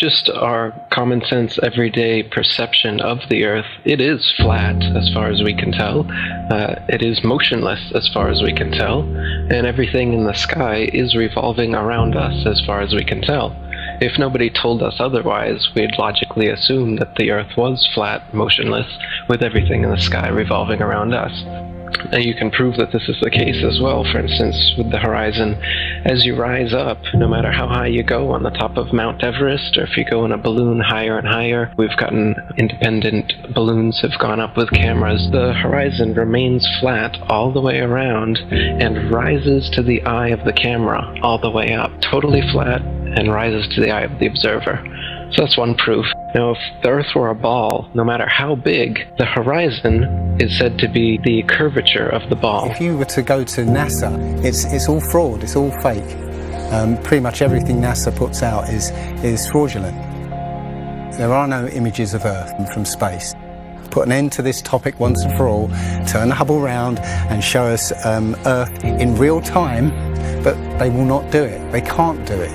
just our common sense, everyday perception of the Earth, it is flat as far as we can tell. It is motionless as far as we can tell. And everything in the sky is revolving around us as far as we can tell. If nobody told us otherwise, we'd logically assume that the Earth was flat, motionless, with everything in the sky revolving around us. And you can prove that this is the case as well, for instance, with the horizon. As you rise up, no matter how high you go on the top of Mount Everest, or if you go in a balloon higher and higher, we've gotten independent balloons have gone up with cameras, the horizon remains flat all the way around and rises to the eye of the camera all the way up, totally flat, and rises to the eye of the observer. So that's one proof. Now, if the Earth were a ball, no matter how big, the horizon is said to be the curvature of the ball. If you were to go to NASA, it's all fraud, it's all fake. Pretty much everything NASA puts out is fraudulent. There are no images of Earth from space. Put an end to this topic once and for all, turn the Hubble round and show us Earth in real time, but they will not do it. They can't do it.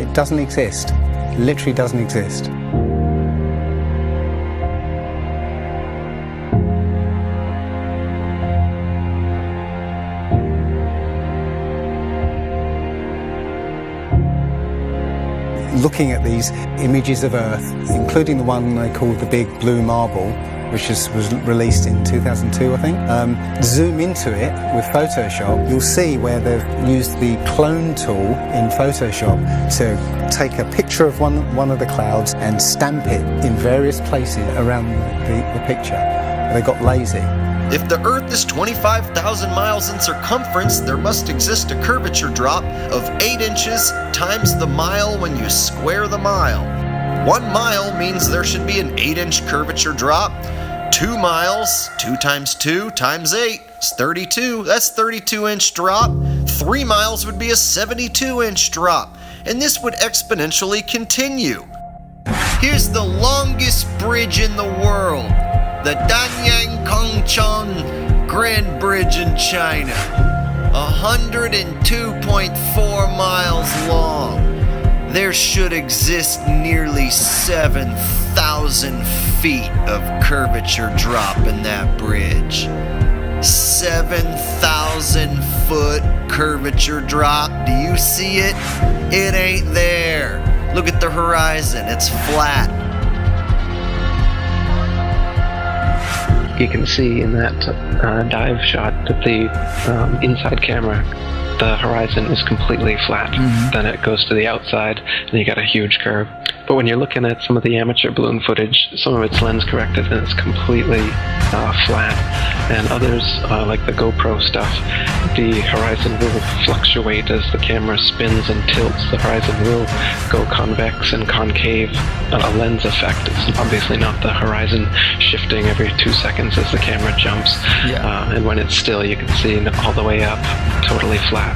It doesn't exist. It literally doesn't exist. Looking at these images of Earth, including the one they call the Big Blue Marble, which was released in 2002, I think. Zoom into it with Photoshop, you'll see where they've used the clone tool in Photoshop to take a picture of one of the clouds and stamp it in various places around the picture. They got lazy. If the Earth is 25,000 miles in circumference, there must exist a curvature drop of 8 inches times the mile when you square the mile. 1 mile means there should be an 8-inch curvature drop. 2 miles, 2 times 2 times 8 is 32. That's 32-inch drop. 3 miles would be a 72-inch drop. And this would exponentially continue. Here's the longest bridge in the world, the Danyang Kongchon Grand Bridge in China. 102.4 miles long. There should exist nearly 7,000 feet of curvature drop in that bridge. 7,000 foot curvature drop. Do you see it? It ain't there. Look at the horizon. It's flat. You can see in that dive shot that the inside camera, the horizon is completely flat. Then it goes to the outside, and you got a huge curve. But when you're looking at some of the amateur balloon footage, some of it's lens corrected and it's completely flat. And others, like the GoPro stuff, the horizon will fluctuate as the camera spins and tilts. The horizon will go convex and concave. A lens effect. It's obviously not the horizon shifting every 2 seconds as the camera jumps. Yeah. And when it's still, you can see all the way up, totally flat.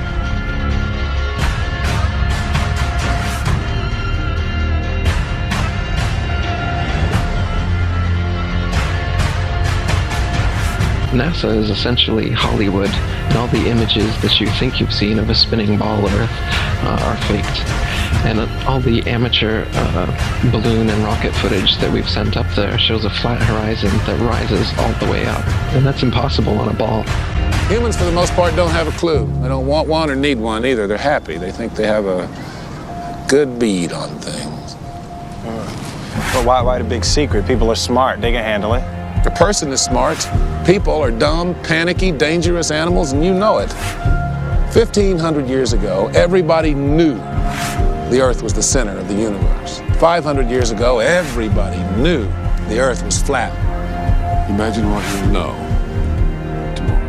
NASA is essentially Hollywood, and all the images that you think you've seen of a spinning ball Earth are faked. And all the amateur balloon and rocket footage that we've sent up there shows a flat horizon that rises all the way up. And that's impossible on a ball. Humans, for the most part, don't have a clue. They don't want one or need one either. They're happy. They think they have a good bead on things. Well, why the big secret? People are smart. They can handle it. The person is smart. People are dumb, panicky, dangerous animals, and you know it. 1,500 years ago, everybody knew the Earth was the center of the universe. 500 years ago, everybody knew the Earth was flat. Imagine what you know tomorrow.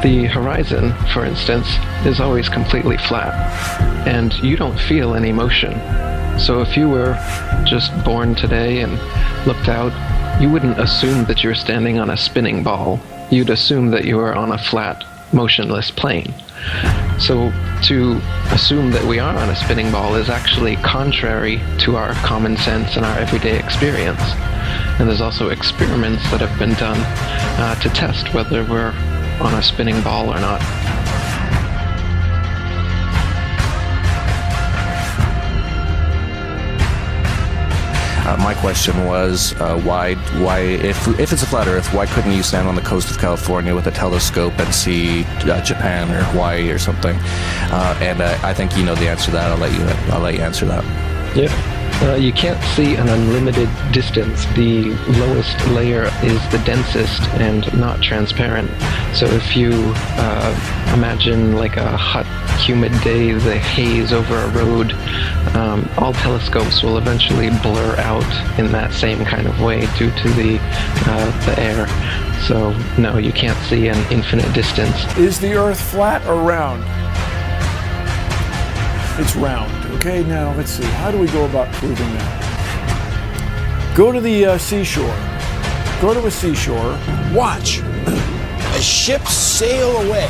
The horizon, for instance, is always completely flat, and you don't feel any motion. So if you were just born today and looked out, you wouldn't assume that you're standing on a spinning ball. You'd assume that you were on a flat, motionless plane. So to assume that we are on a spinning ball is actually contrary to our common sense and our everyday experience. And there's also experiments that have been done to test whether we're on a spinning ball or not. My question was, why, if it's a flat Earth, why couldn't you stand on the coast of California with a telescope and see Japan or Hawaii or something? And I think you know the answer to that. I'll let you answer that. Yeah. You can't see an unlimited distance. The lowest layer is the densest and not transparent. So if you imagine like a hot, humid day, the haze over a road, all telescopes will eventually blur out in that same kind of way due to the air. So no, you can't see an infinite distance. Is the Earth flat or round? It's round. Okay, now let's see. How do we go about proving that? Go to the seashore. Go to a seashore. Watch as ships sail away.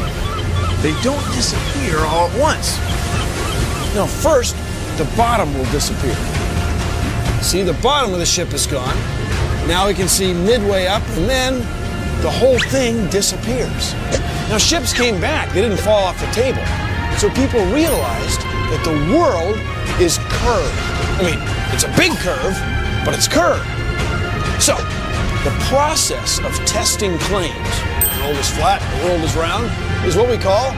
They don't disappear all at once. No, first, the bottom will disappear. See, the bottom of the ship is gone. Now we can see midway up, and then the whole thing disappears. Now, ships came back. They didn't fall off the table. So people realized that the world is curved. I mean, it's a big curve, but it's curved. So, the process of testing claims, the world is flat, the world is round, is what we call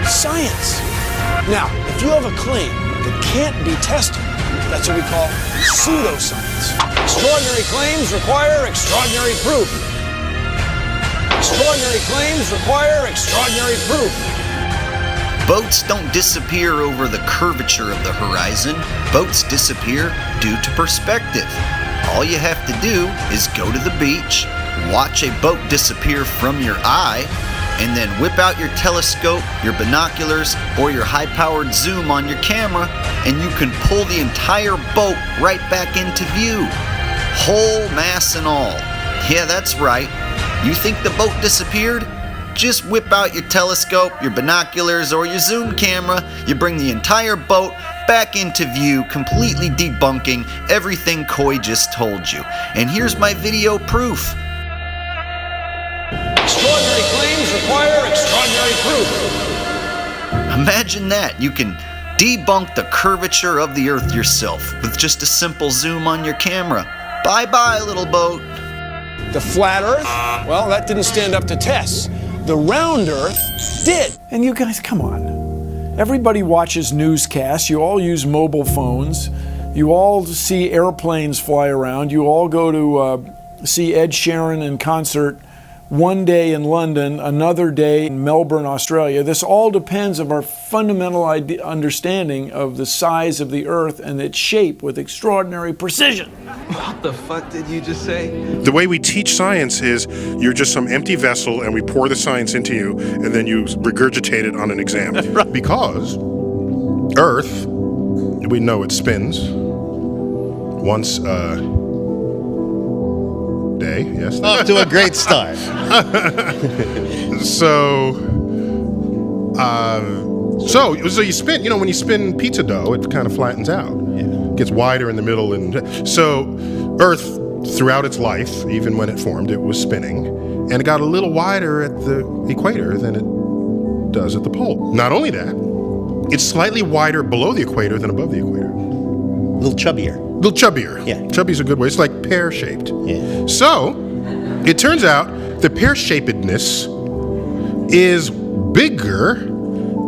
science. Now, if you have a claim that can't be tested, that's what we call pseudoscience. Extraordinary claims require extraordinary proof. Extraordinary claims require extraordinary proof. Boats don't disappear over the curvature of the horizon. Boats disappear due to perspective. All you have to do is go to the beach, watch a boat disappear from your eye, and then whip out your telescope, your binoculars, or your high-powered zoom on your camera, and you can pull the entire boat right back into view. Whole mass and all. Yeah, that's right. You think the boat disappeared? Just whip out your telescope, your binoculars, or your zoom camera. You bring the entire boat back into view, completely debunking everything Coy just told you. And here's my video proof. Extraordinary claims require extraordinary proof. Imagine that. You can debunk the curvature of the Earth yourself with just a simple zoom on your camera. Bye-bye, little boat. The flat Earth? Well, that didn't stand up to tests. The round Earth did. And you guys, come on. Everybody watches newscasts. You all use mobile phones. You all see airplanes fly around. You all go to see Ed Sheeran in concert one day in London, another day in Melbourne, Australia. This all depends on our fundamental understanding of the size of the Earth and its shape with extraordinary precision. What the fuck did you just say? The way we teach science is you're just some empty vessel and we pour the science into you and then you regurgitate it on an exam. Because Earth, we know it spins once a day, yes. Off to a great start. So you spin, when you spin pizza dough, it kind of flattens out. Yeah. Gets wider in the middle. And so Earth, throughout its life, even when it formed, it was spinning. And it got a little wider at the equator than it does at the pole. Not only that, it's slightly wider below the equator than above the equator. A little chubbier. Yeah. Chubby's a good way. It's like pear-shaped. Yeah. So, it turns out the pear-shapedness is bigger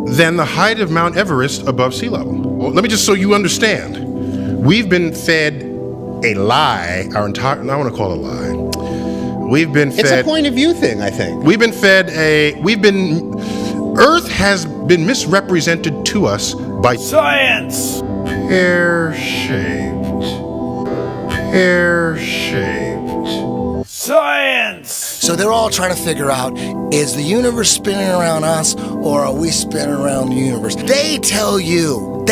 than the height of Mount Everest above sea level. Well, let me just so you understand. We've been fed a lie our entire, I want to call it a lie. We've been fed. It's a point of view thing, I think. Earth has been misrepresented to us by science. Pear-shaped. Science! So they're all trying to figure out, is the universe spinning around us or are we spinning around the universe? They tell you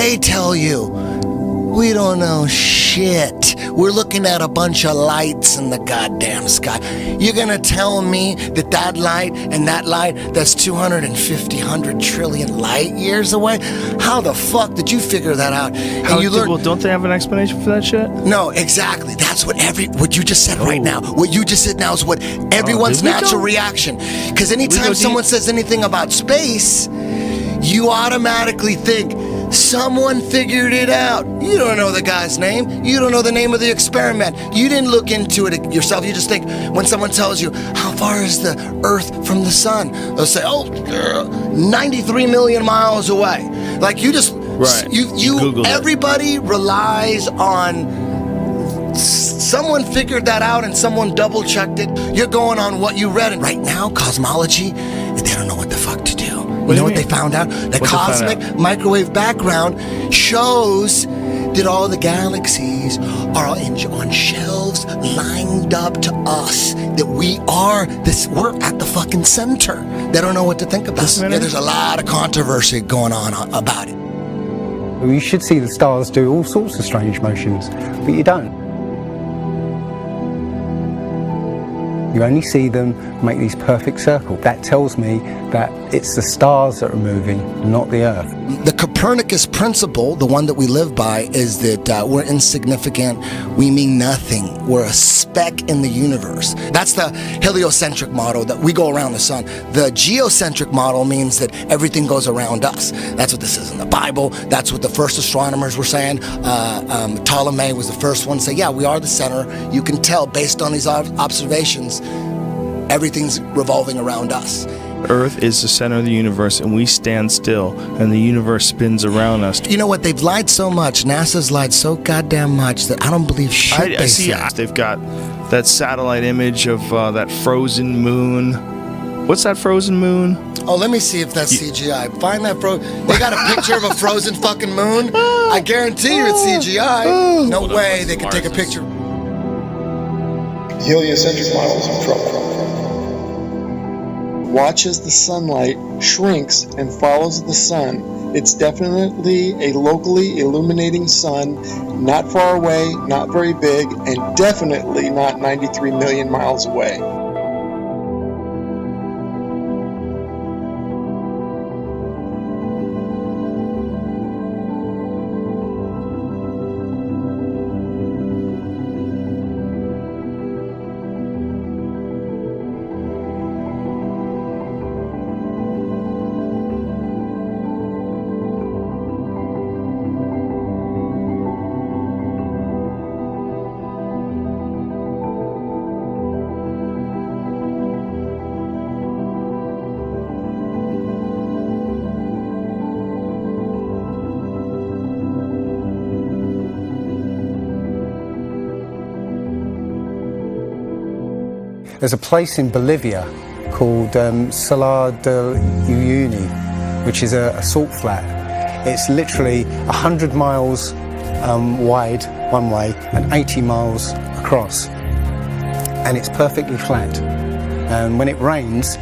We don't know shit. We're looking at a bunch of lights in the goddamn sky. You're gonna tell me that that light and that light that's 100 trillion light years away? How the fuck did you figure that out? And you learn. Well, don't they have an explanation for that shit? No, exactly. That's what you just said right now. What you just said now is what everyone's natural reaction. Because anytime someone says anything about space, you automatically think someone figured it out. You don't know the guy's name. You don't know the name of the experiment. You didn't look into it yourself. You just think when someone tells you, how far is the Earth from the sun? They'll say, 93 million miles away. Like you just, everybody relies on someone figured that out and someone double checked it. You're going on what you read. And right now, cosmology, they don't know what the fuck to do. You know what they found out? The cosmic microwave background shows that all the galaxies are on shelves lined up to us. That we're at the fucking center. They don't know what to think about. Yeah, there's a lot of controversy going on about it. You should see the stars do all sorts of strange motions, but you don't. You only see them make these perfect circles. That tells me that it's the stars that are moving, not the Earth. The Copernicus principle, the one that we live by, is that we're insignificant, we mean nothing. We're a speck in the universe. That's the heliocentric model, that we go around the sun. The geocentric model means that everything goes around us. That's what this is in the Bible. That's what the first astronomers were saying. Ptolemy was the first one to say, yeah, we are the center. You can tell based on these observations, everything's revolving around us. Earth is the center of the universe, and we stand still, and the universe spins around us. You know what? They've lied so much. NASA's lied so goddamn much that I don't believe shit I see. They've got that satellite image of that frozen moon. What's that frozen moon? Oh, let me see if that's CGI. Find that They got a picture of a frozen fucking moon. I guarantee you it's CGI. No way they could take a picture. The heliocentric model is in trouble. Watch as the sunlight shrinks and follows the sun. It's definitely a locally illuminating sun, not far away, not very big, and definitely not 93 million miles away. There's a place in Bolivia called Salar del Uyuni, which is a salt flat. It's literally 100 miles wide one way and 80 miles across. And it's perfectly flat. And when it rains,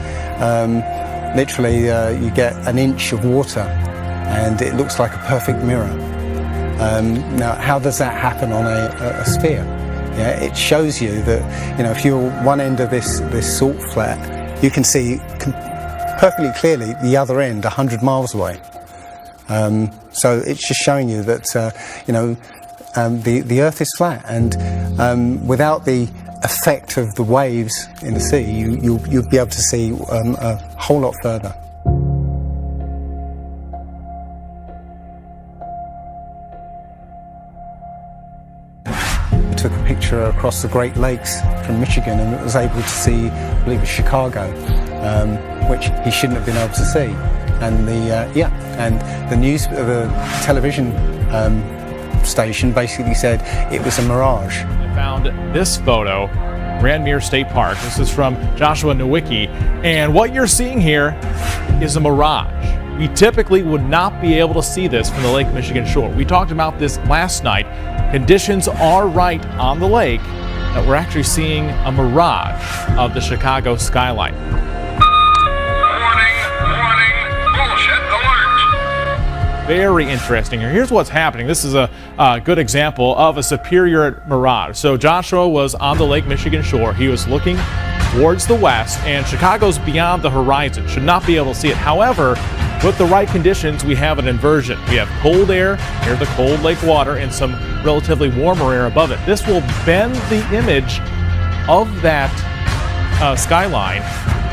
literally you get an inch of water and it looks like a perfect mirror. Now, how does that happen on a sphere? Yeah, it shows you that, if you're one end of this salt flat, you can see perfectly clearly the other end 100 miles away. So it's just showing you that, the Earth is flat, and without the effect of the waves in the sea, you'll be able to see a whole lot further. Took a picture across the Great Lakes from Michigan and was able to see, I believe it's Chicago, which he shouldn't have been able to see. And the television station basically said it was a mirage. I found this photo, Randmere State Park. This is from Joshua Nowicki, and what you're seeing here is a mirage. We typically would not be able to see this from the Lake Michigan shore. We talked about this last night. Conditions are right on the lake that we're actually seeing a mirage of the Chicago skyline. Warning, bullshit alert. very interesting here. Here's what's happening. This is a good example of a superior mirage. So Joshua was on the Lake Michigan shore. He was looking towards the west, and Chicago's beyond the horizon. Should not be able to see it. However, with the right conditions, we have an inversion. We have cold air near the cold lake water and some relatively warmer air above it. This will bend the image of that skyline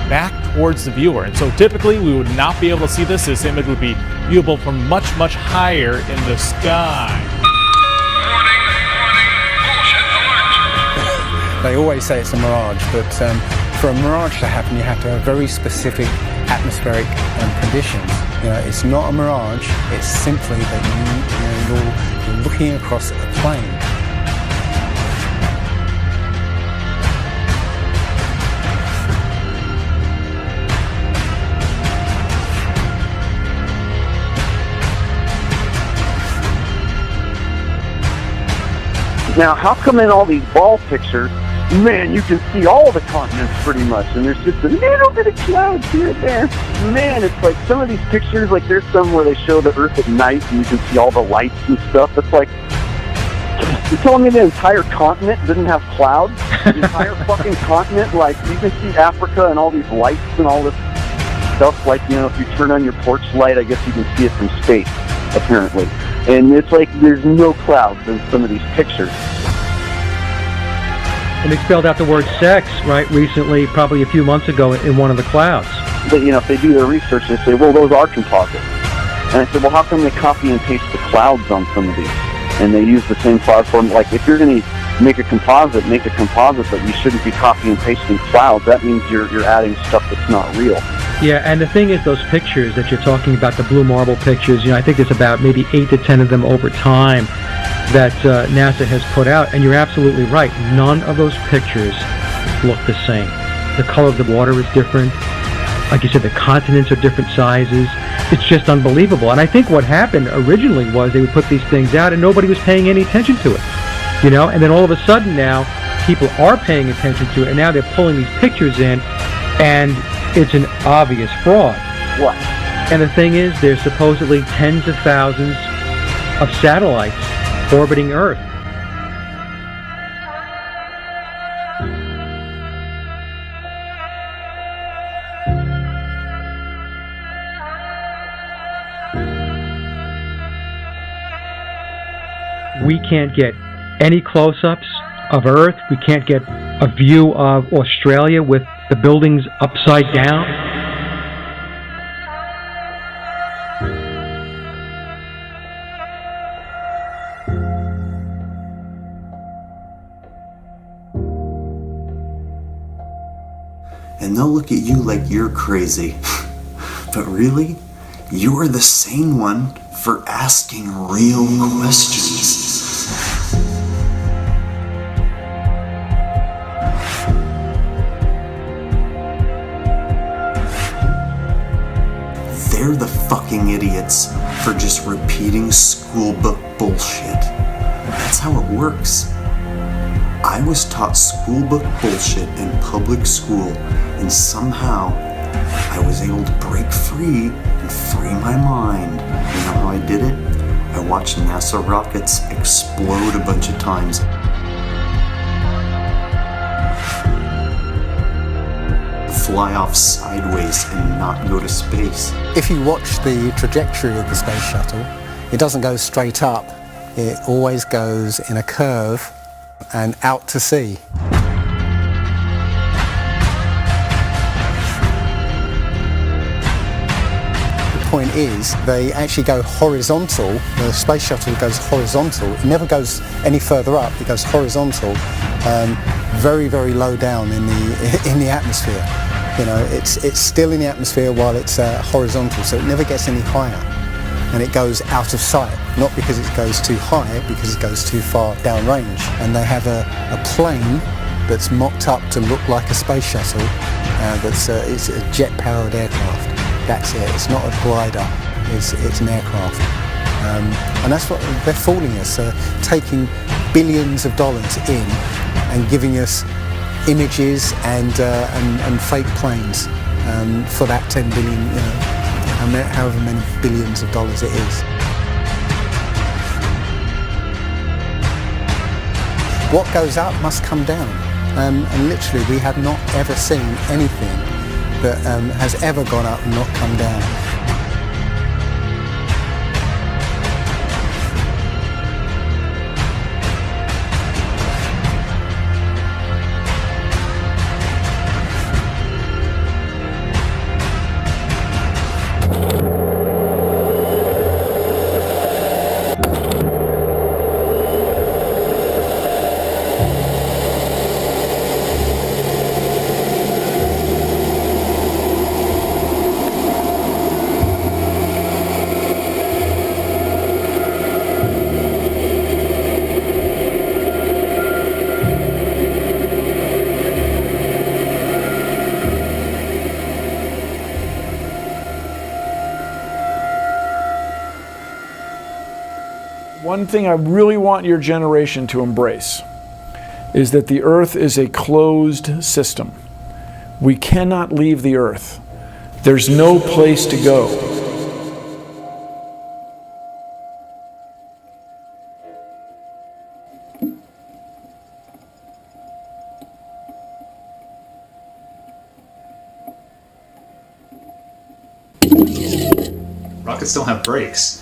back towards the viewer. And so typically we would not be able to see this. This image would be viewable from much, much higher in the sky. They always say it's a mirage, but for a mirage to happen, you have to have very specific atmospheric conditions. It's not a mirage. It's simply that you're looking across a plane. Now, how come in all these ball pictures, man, you can see all the continents pretty much, and there's just a little bit of clouds here and there. Man, it's like some of these pictures, like there's some where they show the Earth at night, and you can see all the lights and stuff. It's like, you're telling me the entire continent didn't have clouds? The entire fucking continent, like, you can see Africa and all these lights and all this stuff, like, if you turn on your porch light, I guess you can see it from space, apparently. And it's like there's no clouds in some of these pictures. And they spelled out the word sex, right, recently, probably a few months ago in one of the clouds. But, if they do their research, they say, well, those are composites. And I said, well, how come they copy and paste the clouds on some of these? And they use the same cloud form. Like, if you're going to make a composite, but you shouldn't be copying and pasting clouds. That means you're adding stuff that's not real. Yeah, and the thing is, those pictures that you're talking about, the blue marble pictures, I think there's about maybe 8 to 10 of them over time that NASA has put out, and you're absolutely right. None of those pictures look the same. The color of the water is different. Like you said, the continents are different sizes. It's just unbelievable. And I think what happened originally was they would put these things out and nobody was paying any attention to it. And then all of a sudden now, people are paying attention to it, and now they're pulling these pictures in, and it's an obvious fraud. What? And the thing is, there's supposedly tens of thousands of satellites orbiting Earth. We can't get any close-ups of Earth. We can't get a view of Australia with the buildings upside down. And they'll look at you like you're crazy. But really, you're the sane one for asking real questions. They're the fucking idiots for just repeating school book bullshit. That's how it works. I was taught school book bullshit in public school, and somehow I was able to break free and free my mind. You know how I did it? I watched NASA rockets explode a bunch of times. Fly off sideways and not go to space. If you watch the trajectory of the space shuttle, it doesn't go straight up. It always goes in a curve and out to sea. The point is, they actually go horizontal. The space shuttle goes horizontal. It never goes any further up. It goes horizontal, very, very low down in the atmosphere. It's still in the atmosphere while it's horizontal, so it never gets any higher. And it goes out of sight, not because it goes too high, because it goes too far downrange. And they have a plane that's mocked up to look like a space shuttle. It's a jet-powered aircraft. That's it. It's not a glider. It's an aircraft. And that's what they're fooling us, taking billions of dollars in and giving us images and fake planes for that $10 billion, however many billions of dollars it is. What goes up must come down. And literally, we have not ever seen anything that has ever gone up and not come down. One thing I really want your generation to embrace is that the Earth is a closed system. We cannot leave the Earth. There's no place to go. Rockets don't have brakes.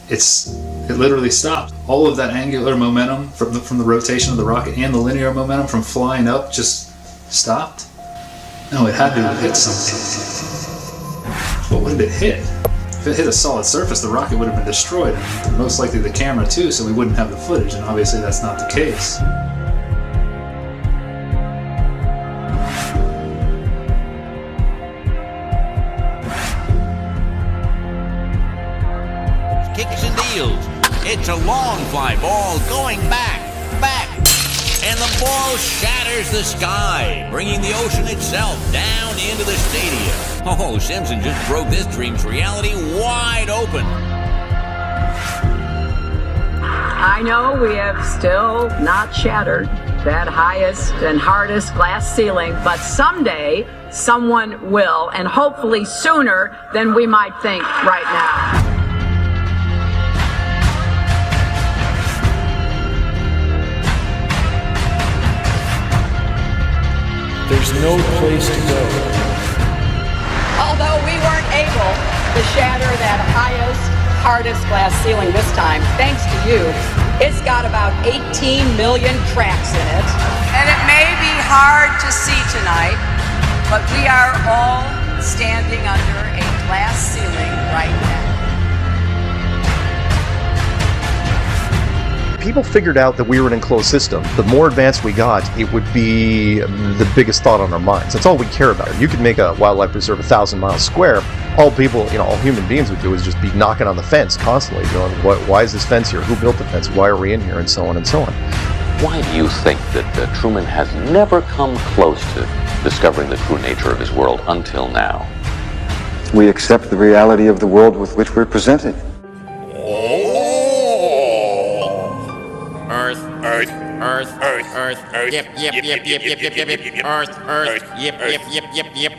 It literally stopped. All of that angular momentum from the rotation of the rocket and the linear momentum from flying up just stopped. No, it had to have hit something. But what did it hit? If it hit a solid surface, the rocket would have been destroyed, and most likely the camera too, so we wouldn't have the footage, and obviously that's not the case. Kicks and deals. It's a long fly ball going back, and the ball shatters the sky, bringing the ocean itself down into the stadium. Oh, Simpson just broke this dream's reality wide open. I know we have still not shattered that highest and hardest glass ceiling, but someday someone will, and hopefully sooner than we might think right now. There's no place to go. Although we weren't able to shatter that highest, hardest glass ceiling this time, thanks to you, it's got about 18 million cracks in it. And it may be hard to see tonight, but we are all standing under a glass ceiling right now. People figured out that we were an enclosed system. The more advanced we got, it would be the biggest thought on our minds. That's all we care about. You could make a wildlife preserve 1,000 miles square. All people, all human beings would do is just be knocking on the fence constantly, going, why is this fence here? Who built the fence? Why are we in here? And so on and so on. Why do you think that Truman has never come close to discovering the true nature of his world until now? We accept the reality of the world with which we're presented. Earth. Yep. Earth.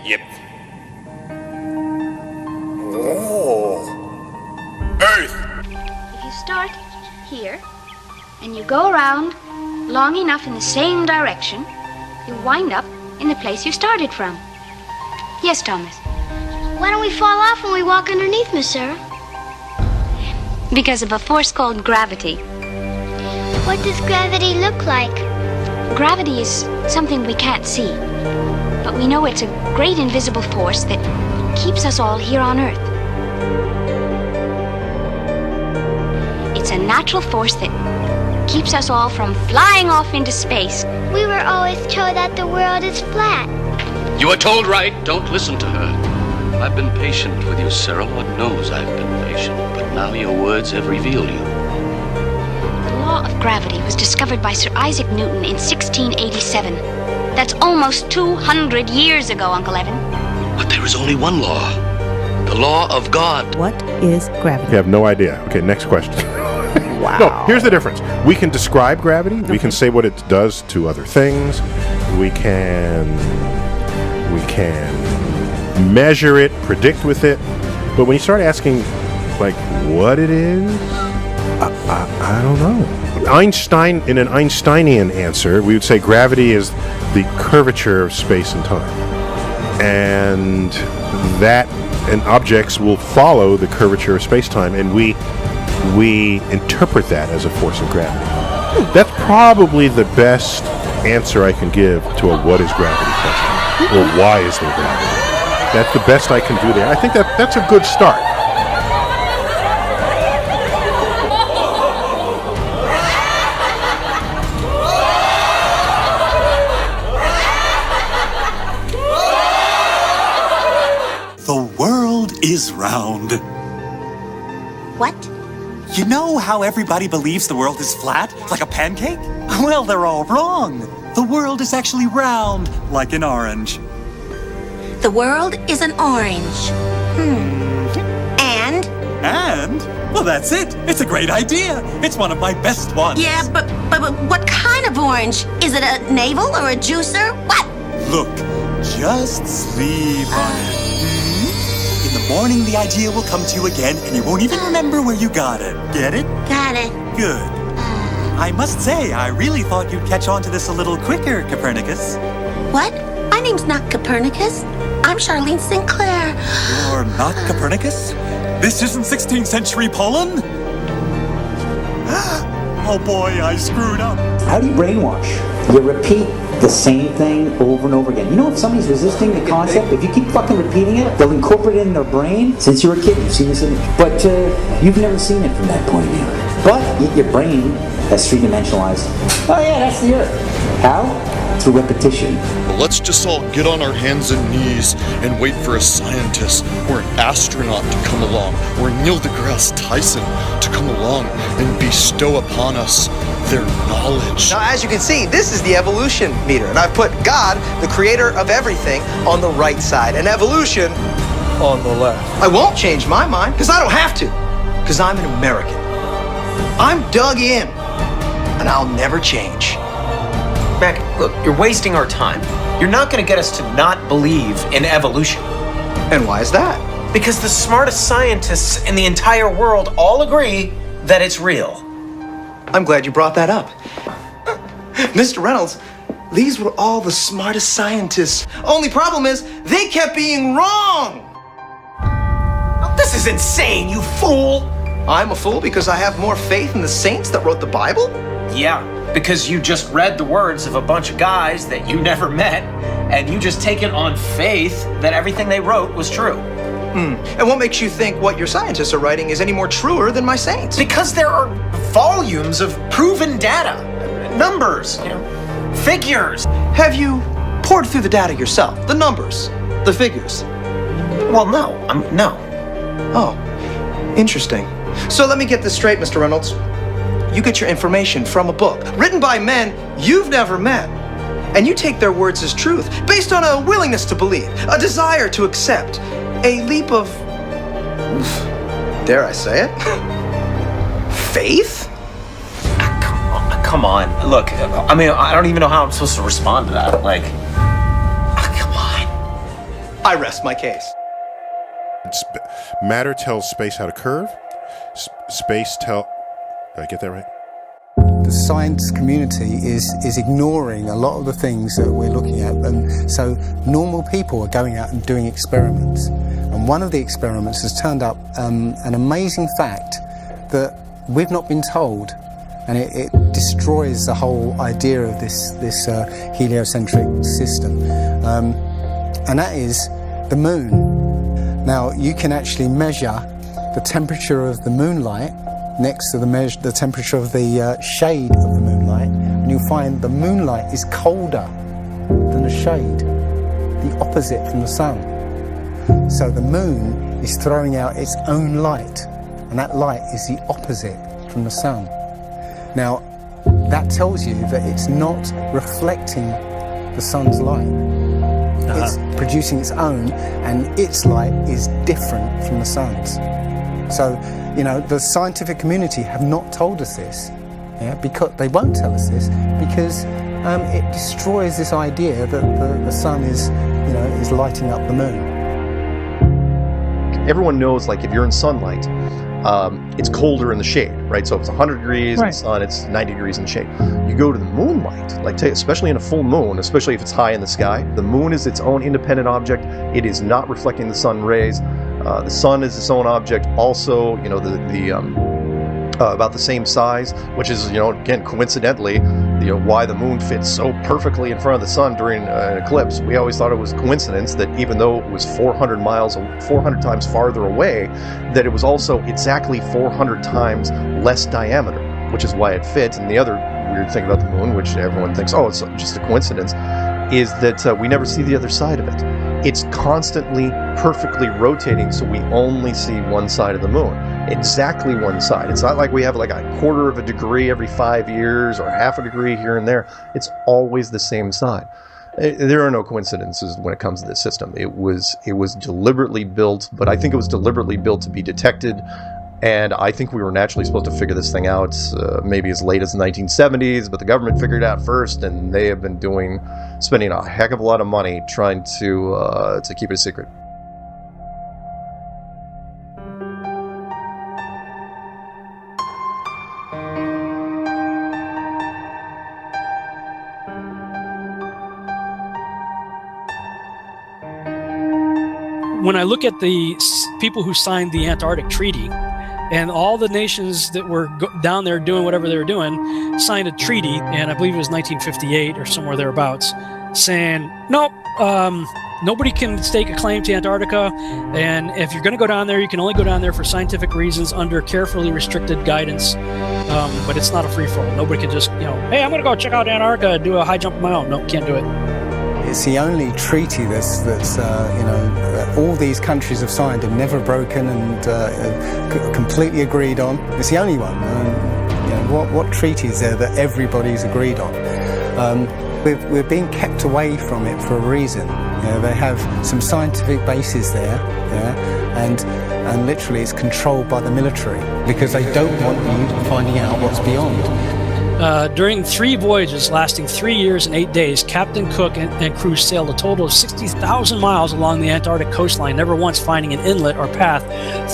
Yep. Oh. Earth. If you start here and you go around long enough in the same direction, you wind up in the place you started from. Yes, Thomas. Why don't we fall off when we walk underneath, Miss Sarah? Because of a force called gravity. What does gravity look like? Gravity is something we can't see, but we know it's a great invisible force that keeps us all here on Earth. It's a natural force that keeps us all from flying off into space. We were always told that the world is flat. You were told right. Don't listen to her. I've been patient with you, Sarah. Lord knows I've been patient, but now your words have revealed you. The law of gravity was discovered by Sir Isaac Newton in 1687. That's almost 200 years ago, Uncle Evan. But there is only one law. The law of God. What is gravity? You have no idea. Okay, next question. Wow. No, here's the difference. We can describe gravity. Okay. We can say what it does to other things. We can measure it, predict with it. But when you start asking, like, what it is, I don't know. Einstein, in an Einsteinian answer, we would say gravity is the curvature of space and time. And objects will follow the curvature of space-time, and we interpret that as a force of gravity. That's probably the best answer I can give to a what is gravity question, or why is there gravity. That's the best I can do there. I think that's a good start. The world is round. What? You know how everybody believes the world is flat, like a pancake? Well, they're all wrong. The world is actually round, like an orange. The world is an orange. And? And? Well, that's it. It's a great idea. It's one of my best ones. Yeah, but what kind of orange? Is it a navel or a juicer? What? Look, just sleep on it. In the morning, the idea will come to you again, and you won't even remember where you got it. Get it? Got it. Good. I must say, I really thought you'd catch on to this a little quicker, Copernicus. What? My name's not Copernicus. I'm Charlene Sinclair. You're not Copernicus? This isn't 16th century Poland? Oh boy, I screwed up. How do you brainwash? You repeat the same thing over and over again. You know, if somebody's resisting the concept, if you keep fucking repeating it, they'll incorporate it in their brain. Since you were a kid, you've seen this image. But you've never seen it from that point of view. But your brain has three-dimensionalized. Oh yeah, that's the Earth. How? Through repetition. Well, let's just all get on our hands and knees and wait for a scientist or an astronaut to come along, or Neil deGrasse Tyson to come along and bestow upon us their knowledge. Now, as you can see, this is the evolution meter, and I've put God, the creator of everything, on the right side, and evolution on the left. I won't change my mind, because I don't have to, because I'm an American. I'm dug in, and I'll never change. Mac, look, you're wasting our time. You're not going to get us to not believe in evolution. And why is that? Because the smartest scientists in the entire world all agree that it's real. I'm glad you brought that up. Mr. Reynolds, these were all the smartest scientists. Only problem is, they kept being wrong! Oh, this is insane, you fool! I'm a fool because I have more faith in the saints that wrote the Bible? Yeah, because you just read the words of a bunch of guys that you never met, and you just take it on faith that everything they wrote was true. And what makes you think what your scientists are writing is any more truer than my saints? Because there are volumes of proven data, numbers, figures. Have you poured through the data yourself? The numbers, the figures? Well, no. No. Oh, interesting. So let me get this straight, Mr. Reynolds. You get your information from a book written by men you've never met, and you take their words as truth based on a willingness to believe, a desire to accept, a leap of, dare I say it, faith? Come on. Look, I mean, I don't even know how I'm supposed to respond to that. Come on. I rest my case. Matter tells space how to curve. Space tell. Did I get that right? The science community is ignoring a lot of the things that we're looking at, and so normal people are going out and doing experiments. And one of the experiments has turned up an amazing fact that we've not been told, and it destroys the whole idea of this heliocentric system, and that is the moon. Now you can actually measure the temperature of the moonlight next to the temperature of the shade of the moonlight, and you'll find the moonlight is colder than the shade, the opposite from the sun. So the moon is throwing out its own light, and that light is the opposite from the sun. Now, that tells you that it's not reflecting the sun's light. It's producing its own, and its light is different from the sun's. So, the scientific community have not told us this, because they won't tell us this, because it destroys this idea that the sun is lighting up the moon. everyone knows, like, if you're in sunlight, it's colder in the shade, right? So if it's 100 degrees in the sun, it's 90 degrees in the shade. You go to the moonlight, like, especially in a full moon, especially if it's high in the sky, the moon is its own independent object. It is not reflecting the sun rays. The sun is its own object. Also, you know, about the same size, which is, you know, again, coincidentally, you know, why the moon fits so perfectly in front of the sun during an eclipse. We always thought it was coincidence that even though it was 400 times farther away, that it was also exactly 400 times less diameter, which is why it fits. And the other weird thing about the moon, which everyone thinks, oh, it's just a coincidence, is that we never see the other side of it. It's constantly perfectly rotating, so we only see one side of the moon. Exactly one side. It's not like we have like a quarter of a degree every 5 years or half a degree here and there. It's always the same side. There are no coincidences when it comes to this system. It was deliberately built, but I think it was deliberately built to be detected. And I think we were naturally supposed to figure this thing out maybe as late as the 1970s, but the government figured it out first, and they have been spending a heck of a lot of money trying to keep it a secret. When I look at the people who signed the Antarctic Treaty, and all the nations that were down there doing whatever they were doing signed a treaty, and I believe it was 1958 or somewhere thereabouts, saying, nope, nobody can stake a claim to Antarctica, and if you're going to go down there, you can only go down there for scientific reasons under carefully restricted guidance, but it's not a free-for-all. Nobody can just, hey, I'm going to go check out Antarctica and do a high jump of my own. No, can't do it. It's the only treaty that's all these countries have signed and never broken and completely agreed on. It's the only one. What treaty is there that everybody's agreed on? We're being kept away from it for a reason. They have some scientific bases there, and literally it's controlled by the military because they don't want you finding out what's beyond. During 3 voyages lasting 3 years and 8 days, Captain Cook and crew sailed a total of 60,000 miles along the Antarctic coastline, never once finding an inlet or path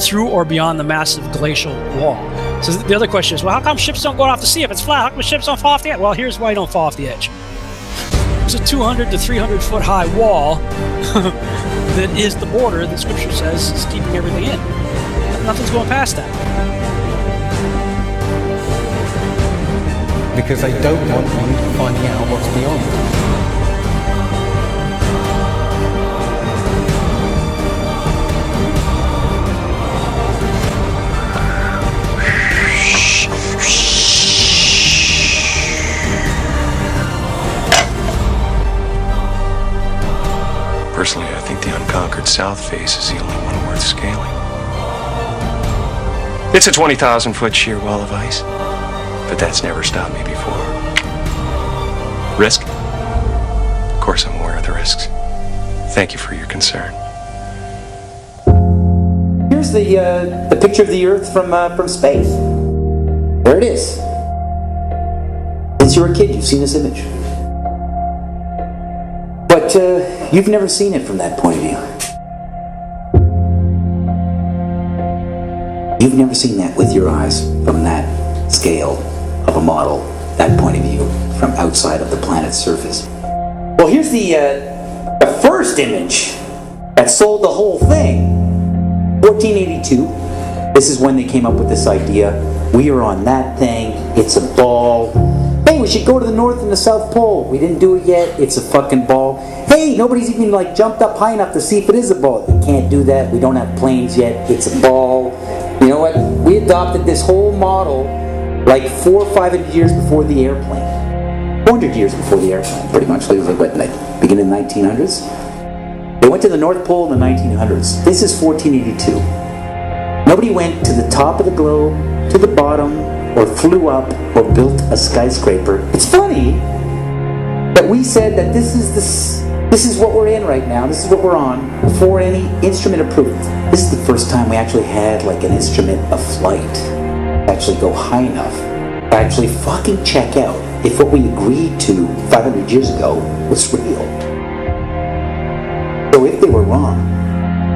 through or beyond the massive glacial wall. So the other question is, well, how come ships don't go off the sea if it's flat? How come ships don't fall off the edge? Well, here's why you don't fall off the edge. There's a 200 to 300 foot high wall that is the border that Scripture says is keeping everything in. Nothing's going past that. Because they don't want you finding out what's beyond. Personally, I think the unconquered south face is the only one worth scaling. It's a 20,000-foot sheer wall of ice. But that's never stopped me before. Risk? Of course I'm aware of the risks. Thank you for your concern. Here's the picture of the Earth from space. There it is. Since you were a kid, you've seen this image. But you've never seen it from that point of view. You've never seen that with your eyes from that scale of a model, that point of view, from outside of the planet's surface. Well, here's the first image that sold the whole thing. 1482. This is when they came up with this idea. We are on that thing. It's a ball. Hey, we should go to the North and the South Pole. We didn't do it yet. It's a fucking ball. Hey, nobody's even jumped up high enough to see if it is a ball. You can't do that. We don't have planes yet. It's a ball. You know what? We adopted this whole model 400 or 500 years before the airplane. 400 years before the airplane, pretty much. It was beginning in the 1900s. They went to the North Pole in the 1900s. This is 1482. Nobody went to the top of the globe, to the bottom, or flew up, or built a skyscraper. It's funny that we said that this is what we're in right now. This is what we're on before any instrument approved. This is the first time we actually had an instrument of flight. Actually go high enough to actually fucking check out if what we agreed to 500 years ago was real. So if they were wrong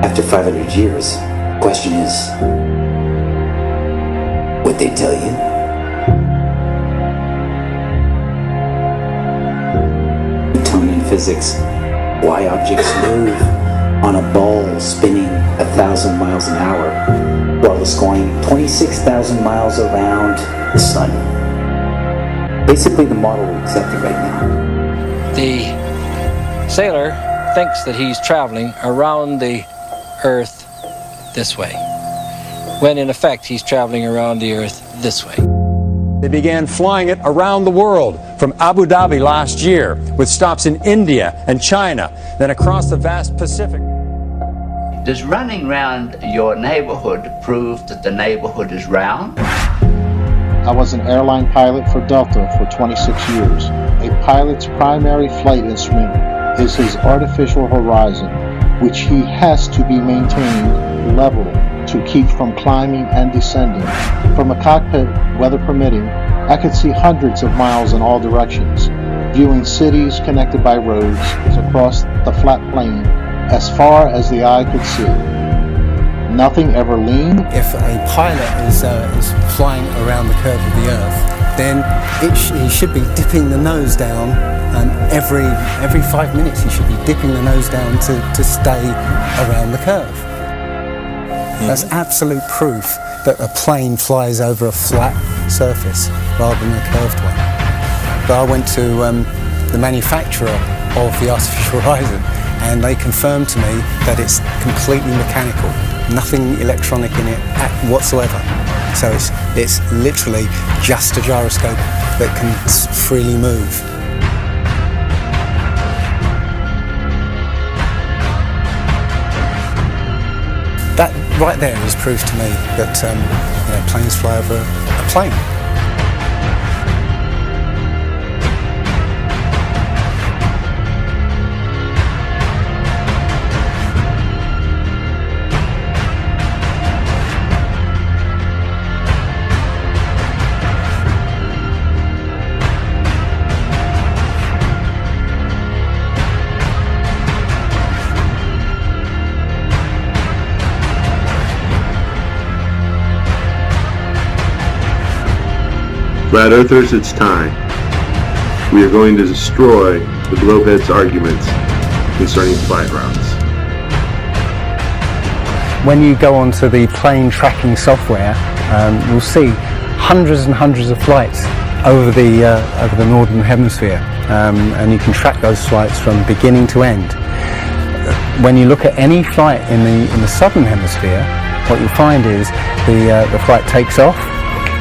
after 500 years, Question is, what they tell you? Newtonian physics, why objects move on a ball spinning 1,000 miles an hour while it's going 26,000 miles around the sun. Basically the model we accepted right now. The sailor thinks that he's traveling around the Earth this way, when in effect he's traveling around the Earth this way. They began flying it around the world, from Abu Dhabi last year, with stops in India and China, then across the vast Pacific. Does running around your neighborhood prove that the neighborhood is round? I was an airline pilot for Delta for 26 years. A pilot's primary flight instrument is his artificial horizon, which he has to be maintained level to keep from climbing and descending. From a cockpit, weather permitting, I could see hundreds of miles in all directions, viewing cities connected by roads across the flat plain as far as the eye could see. Nothing ever leaned. If a pilot is flying around the curve of the Earth, then he should be dipping the nose down, and every 5 minutes he should be dipping the nose down to stay around the curve. That's absolute proof that a plane flies over a flat surface rather than a curved one. But I went to the manufacturer of the artificial horizon, and they confirmed to me that it's completely mechanical, nothing electronic in it whatsoever. So it's literally just a gyroscope that can freely move. That right there is proof to me that planes fly over a plane. Flat Earthers, it's time. We are going to destroy the Globeheads' arguments concerning flight routes. When you go onto the plane tracking software, you'll see hundreds and hundreds of flights over the northern hemisphere, and you can track those flights from beginning to end. When you look at any flight in the southern hemisphere, what you'll find is the flight takes off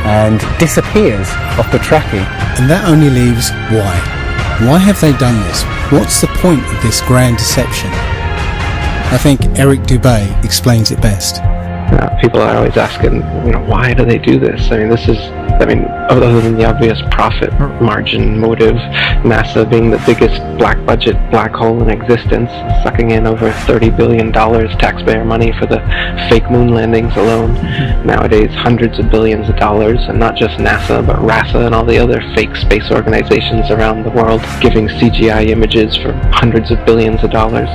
and disappears off the tracking. And that only leaves why. Why have they done this? What's the point of this grand deception? I think Eric Dubay explains it best. People are always asking, why do they do this? Other than the obvious profit margin motive, NASA being the biggest black budget black hole in existence, sucking in over $30 billion taxpayer money for the fake moon landings alone. Nowadays, hundreds of billions of dollars, and not just NASA, but RASA and all the other fake space organizations around the world giving CGI images for hundreds of billions of dollars.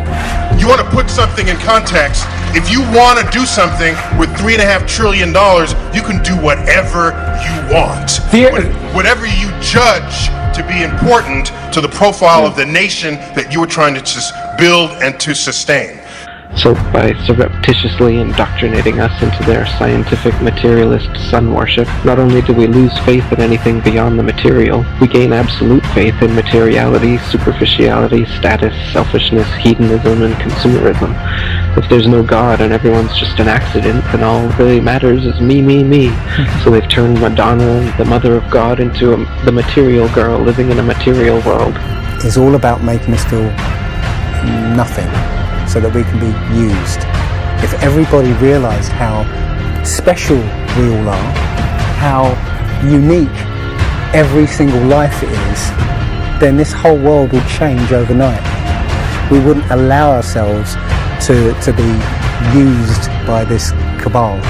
You want to put something in context. If you want to do something with $3.5 trillion, you can do whatever you want. Whatever you judge to be important to the profile of the nation that you are trying to just build and to sustain. So by surreptitiously indoctrinating us into their scientific materialist sun worship, not only do we lose faith in anything beyond the material, we gain absolute faith in materiality, superficiality, status, selfishness, hedonism, and consumerism. If there's no God and everyone's just an accident, then all that really matters is me, me, me. So they've turned Madonna, the mother of God, into the material girl living in a material world. It's all about making us feel nothing, so that we can be used. If everybody realised how special we all are, how unique every single life is, then this whole world would change overnight. We wouldn't allow ourselves to be used by this cabal.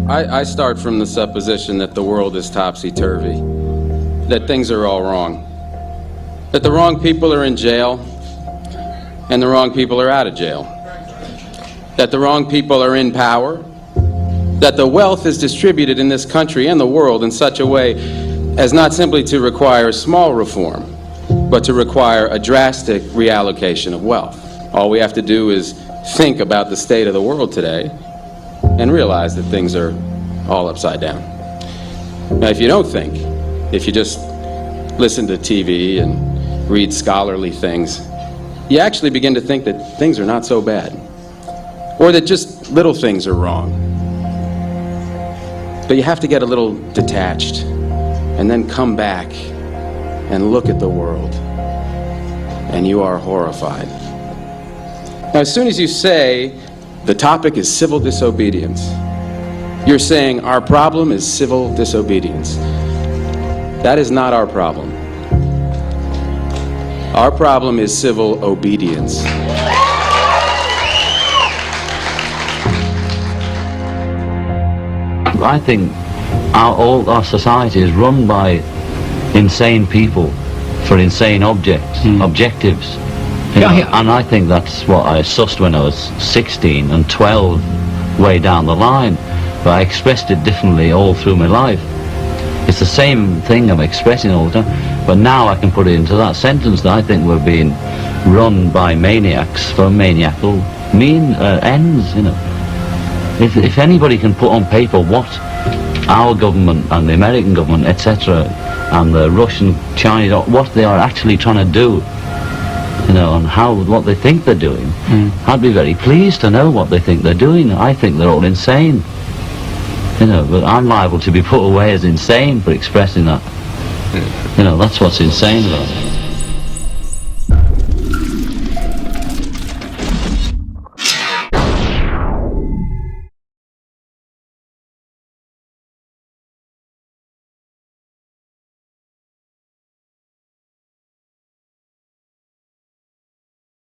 I start from the supposition that the world is topsy-turvy, that things are all wrong, that the wrong people are in jail, and the wrong people are out of jail. that the wrong people are in power, that the wealth is distributed in this country and the world in such a way as not simply to require small reform, but to require a drastic reallocation of wealth. All we have to do is think about the state of the world today and realize that things are all upside down. Now, if you don't think, if you just listen to TV and read scholarly things, you actually begin to think that things are not so bad, or that just little things are wrong. But you have to get a little detached and then come back and look at the world, and you are horrified. Now, as soon as you say the topic is civil disobedience, you're saying our problem is civil disobedience. That is not our problem. Our problem is civil obedience. I think all our society is run by insane people for insane objectives. You know, and I think that's what I sussed when I was 16 and 12 way down the line, but I expressed it differently all through my life. It's the same thing I'm expressing all the time, but now I can put it into that sentence that I think we're being run by maniacs for maniacal ends, you know. If anybody can put on paper what our government and the American government, etc., and the Russian, Chinese, what they are actually trying to do, you know, and what they think they're doing, I'd be very pleased to know what they think they're doing. I think they're all insane, you know, but I'm liable to be put away as insane for expressing that. You know, that's what's insane about it.